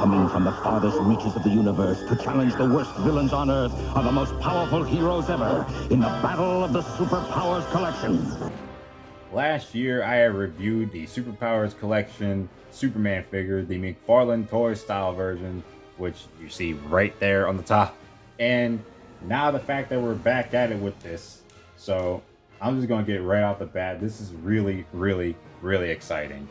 Coming from the farthest reaches of the universe to challenge the worst villains on Earth are the most powerful heroes ever in the battle of the Super Powers collection. Last year, I had reviewed the Super Powers collection Superman figure, the McFarlane toy style version, which you see right there on the top. And now the fact that we're back at it with this, so I'm just gonna get right off the bat. This is really, really, really exciting.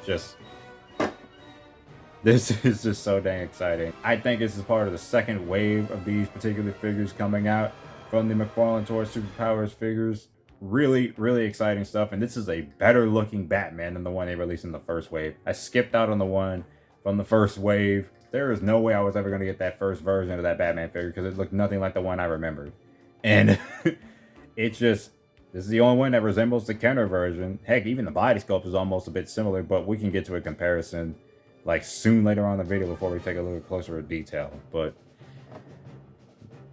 This is just so dang exciting. I think this is part of the second wave of these particular figures coming out from the McFarlane Toy Super Powers figures. Really, really exciting stuff. And this is a better looking Batman than the one they released in the first wave. I skipped out on the one from the first wave. There is no way I was ever going to get that first version of that Batman figure because it looked nothing like the one I remembered. And it's just, this is the only one that resembles the KENNER version. Heck, even the body sculpt is almost a bit similar, but we can get to a comparison like soon later on in the video before we take a little closer at detail. But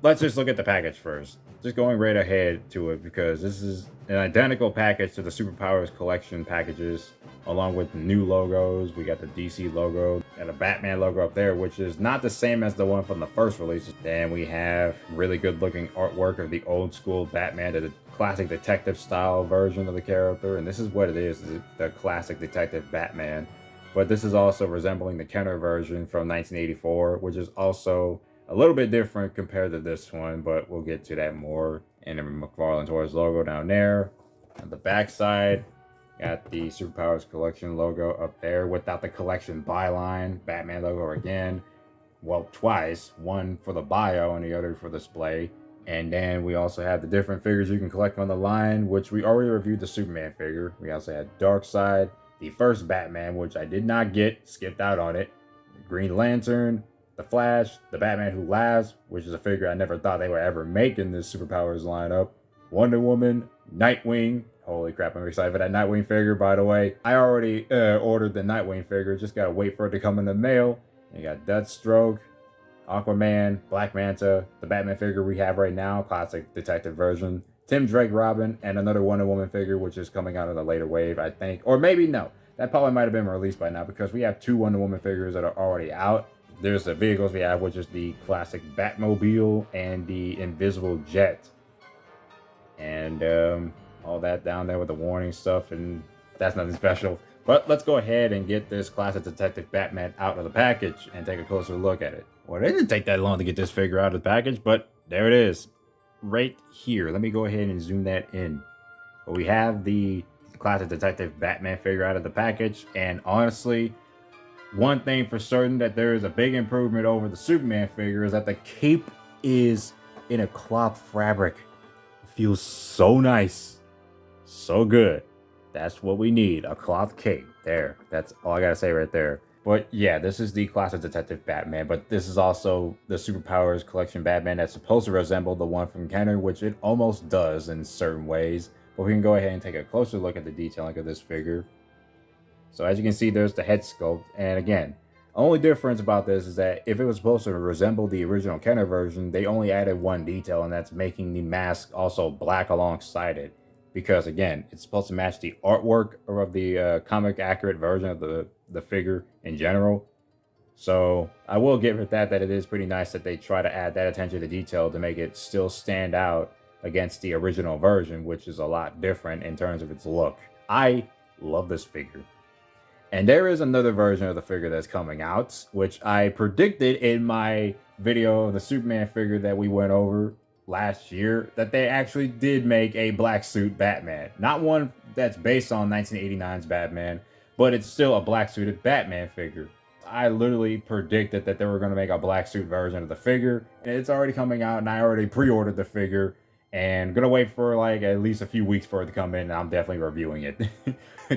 let's just look at the package first. Just going right ahead to it because this is an identical package to the Super Powers collection packages, along with the new logos. We got the DC logo and a Batman logo up there, which is not the same as the one from the first release. Then we have really good looking artwork of the old school Batman, the classic detective style version of the character. And this is what it is, the classic detective Batman. But this is also resembling the KENNER version from 1984, which is also a little bit different compared to this one, but we'll get to that more. And the McFarlane Toys logo down there. On the back side, got the Super Powers Collection logo up there without the collection byline. Batman logo again. Well, twice. One for the bio and the other for display. And then we also have the different figures you can collect on the line, which we already reviewed the Superman figure. We also had Darkseid, the first Batman, which I did not get, skipped out on it. Green Lantern, the Flash, the Batman Who Laughs, which is a figure I never thought they would ever make in this Superpowers lineup. Wonder Woman, Nightwing. Holy crap, I'm excited for that Nightwing figure, by the way. I already ordered the Nightwing figure, just gotta wait for it to come in the mail. You got Deathstroke, Aquaman, Black Manta, the Batman figure we have right now, classic detective version, Tim Drake Robin, and another Wonder Woman figure, which is coming out in a later wave, I think. Or maybe no. That probably might have been released by now because we have two Wonder Woman figures that are already out. There's the vehicles we have, which is the classic Batmobile and the Invisible Jet. And all that down there with the warning stuff, and that's nothing special. But let's go ahead and get this classic detective Batman out of the package and take a closer look at it. Well, it didn't take that long to get this figure out of the package, but there it is. Right here. Let me go ahead and zoom that in. But we have the classic detective Batman figure out of the package, and honestly, one thing for certain that there is a big improvement over the Superman figure is that the cape is in a cloth fabric. It feels so nice, so good. That's what we need, a cloth cape. There, that's all I gotta say right there. But yeah, this is the classic detective Batman, but this is also the Super Powers collection Batman that's supposed to resemble the one from KENNER, which it almost does in certain ways. But we can go ahead and take a closer look at the detailing of this figure. So as you can see, there's the head sculpt. And again, only difference about this is that if it was supposed to resemble the original KENNER version, they only added one detail, and that's making the mask also black alongside it. Because again, it's supposed to match the artwork of the comic accurate version of the figure in general. So I will give it that it is pretty nice that they try to add that attention to detail to make it still stand out against the original version, which is a lot different in terms of its look. I love this figure. And there is another version of the figure that's coming out, which I predicted in my video of the Superman figure that we went over last year, that they actually did make a black suit Batman. Not one that's based on 1989's Batman, but it's still a black suited Batman figure. I literally predicted that they were going to make a black suit version of the figure, and it's already coming out, and I already pre-ordered the figure, and gonna wait for like at least a few weeks for it to come in, and I'm definitely reviewing it.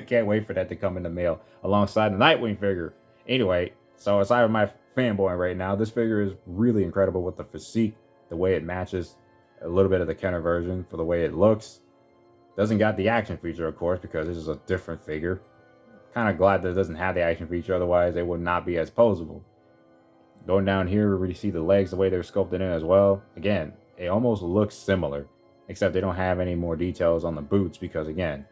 Can't wait for that to come in the mail alongside the Nightwing figure. Anyway, so aside from my fanboy right now, this figure is really incredible with the physique, the way it matches a little bit of the KENNER version for the way it looks. Doesn't got the action feature, of course, because this is a different figure. Kind of glad that it doesn't have the action feature, otherwise it would not be as posable. Going down here, we see the legs, the way they're sculpted in as well. Again, it almost looks similar, except they don't have any more details on the boots because, again,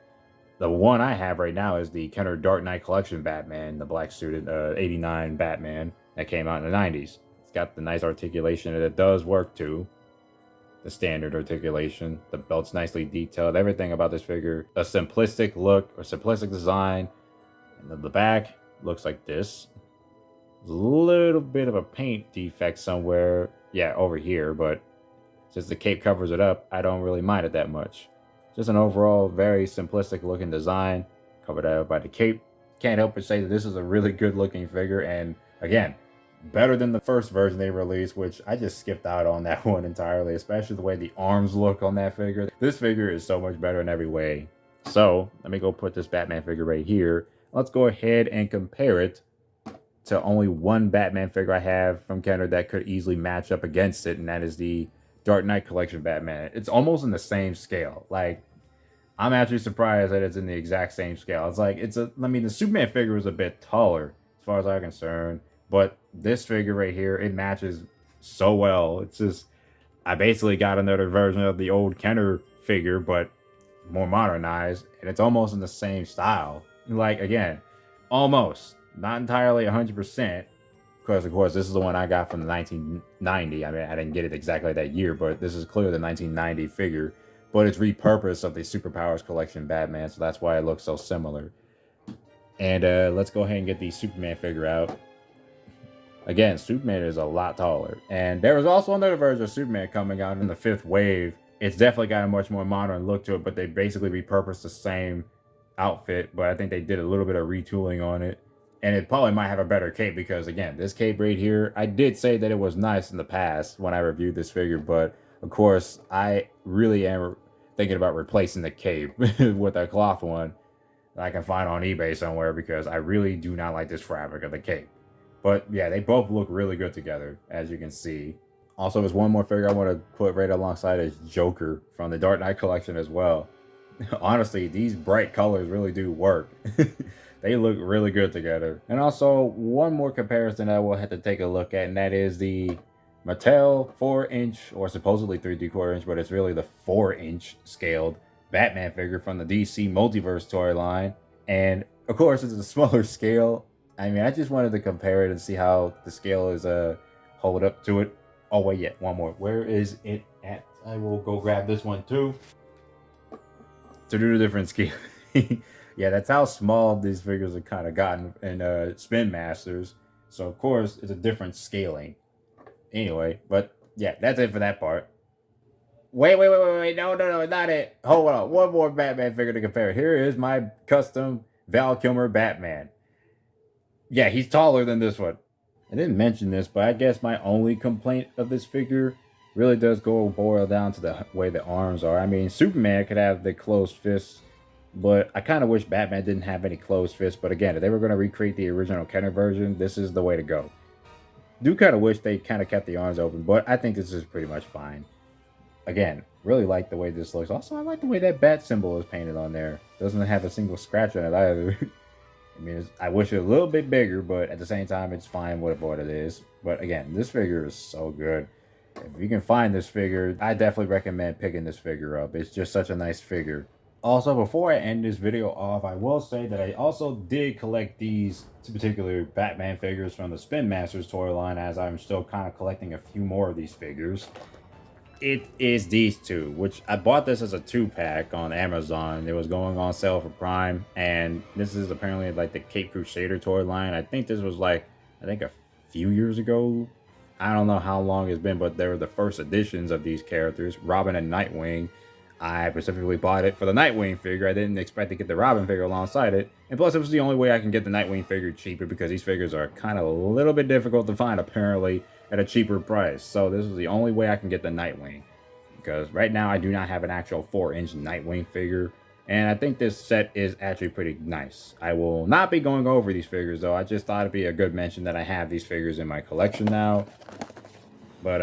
the one I have right now is the KENNER Dark Knight Collection Batman, the black suited 89 Batman. that came out in the 90s. It's got the nice articulation, and it does work too. The standard articulation, the belt's nicely detailed, everything about this figure. A simplistic look, or simplistic design. And then the back looks like this. There's a little bit of a paint defect somewhere, yeah, over here, but since the cape covers it up, I don't really mind it that much. Just an overall very simplistic looking design, covered up by the cape. Can't help but say that this is a really good looking figure, and again, better than the first version they released, which I just skipped out on that one entirely, especially the way the arms look on that figure. This figure is so much better in every way. So let me go put this Batman figure right here. Let's go ahead and compare it to only one Batman figure I have from Kenner that could easily match up against it, and that is the Dark Knight Collection Batman. It's almost in the same scale. Like, I'm actually surprised that it's in the exact same scale. It's like, I mean, the Superman figure is a bit taller as far as I'm concerned, but this figure right here, it matches so well. It's just, I basically got another version of the old Kenner figure, but more modernized, and it's almost in the same style. Like, again, almost, not entirely 100%, because of course this is the one I got from the 1990. I mean, I didn't get it exactly that year, but this is clearly the 1990 figure, but it's repurposed of the Super Powers Collection Batman, so that's why it looks so similar. And let's go ahead and get the Superman figure out. Again, Superman is a lot taller, and there was also another version of Superman coming out in the 5th wave. It's definitely got a much more modern look to it, but they basically repurposed the same outfit, but I think they did a little bit of retooling on it. And it probably might have a better cape, because again, this cape right here, I did say that it was nice in the past when I reviewed this figure, but of course I really am thinking about replacing the cape with a cloth one that I can find on eBay somewhere, because I really do not like this fabric of the cape. But yeah, they both look really good together, as you can see. Also, there's one more figure I want to put right alongside is Joker from the Dark Knight collection as well. Honestly, these bright colors really do work. They look really good together. And also, one more comparison I will have to take a look at, and that is the Mattel 4-inch, or supposedly 3D quarter-inch, but it's really the 4-inch scaled Batman figure from the DC Multiverse toy line. And of course, it's a smaller scale. I mean, I just wanted to compare it and see how the scale is hold up to it. Oh wait, yeah, one more. Where is it at? I will go grab this one too to do the different scale. Yeah, that's how small these figures have kind of gotten in Spin Masters. So of course it's a different scaling. Anyway, but yeah, that's it for that part. Wait, no, not it. Hold on, one more Batman figure to compare. Here is my custom Val Kilmer Batman. Yeah, he's taller than this one. I didn't mention this, but I guess my only complaint of this figure really does boil down to the way the arms are. I mean, Superman could have the closed fists, but I kind of wish Batman didn't have any closed fists. But again, if they were going to recreate the original Kenner version, this is the way to go. Do kind of wish they kind of kept the arms open, but I think this is pretty much fine. Again, really like the way this looks. Also, I like the way that bat symbol is painted on there. Doesn't have a single scratch on it either. I mean, I wish it was a little bit bigger, but at the same time, it's fine with what it is. But again, this figure is so good. If you can find this figure, I definitely recommend picking this figure up. It's just such a nice figure. Also, before I end this video off, I will say that I also did collect these particular Batman figures from the Spin Masters toy line, as I'm still kind of collecting a few more of these figures. It is these two, which I bought this as a 2-pack on Amazon. It was going on sale for Prime, and this is apparently like the Cape Crusader toy line. I think this was like, a few years ago. I don't know how long it's been, but they were the first editions of these characters, Robin and Nightwing. I specifically bought it for the Nightwing figure. I didn't expect to get the Robin figure alongside it. And plus, it was the only way I can get the Nightwing figure cheaper, because these figures are kind of a little bit difficult to find, apparently, at a cheaper price. So this was the only way I can get the Nightwing, because right now I do not have an actual 4-inch Nightwing figure. And I think this set is actually pretty nice. I will not be going over these figures, though. I just thought it'd be a good mention that I have these figures in my collection now. But,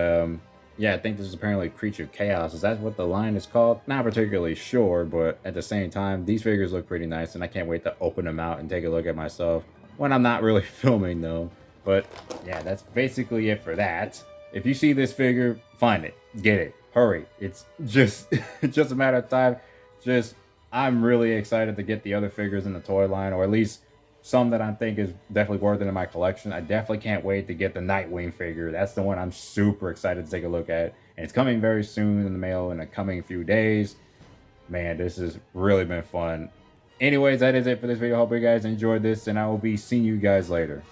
yeah, I think this is apparently Creature of Chaos. Is that what the line is called? Not particularly sure, but at the same time, these figures look pretty nice, and I can't wait to open them out and take a look at myself when I'm not really filming, though. But, yeah, that's basically it for that. If you see this figure, find it. Get it. Hurry. It's just, just a matter of time. I'm really excited to get the other figures in the toy line, or at least some that I think is definitely worth it in my collection. I definitely can't wait to get the Nightwing figure. That's the one I'm super excited to take a look at. And it's coming very soon in the mail in the coming few days. Man, this has really been fun. Anyways, that is it for this video. Hope you guys enjoyed this, and I will be seeing you guys later.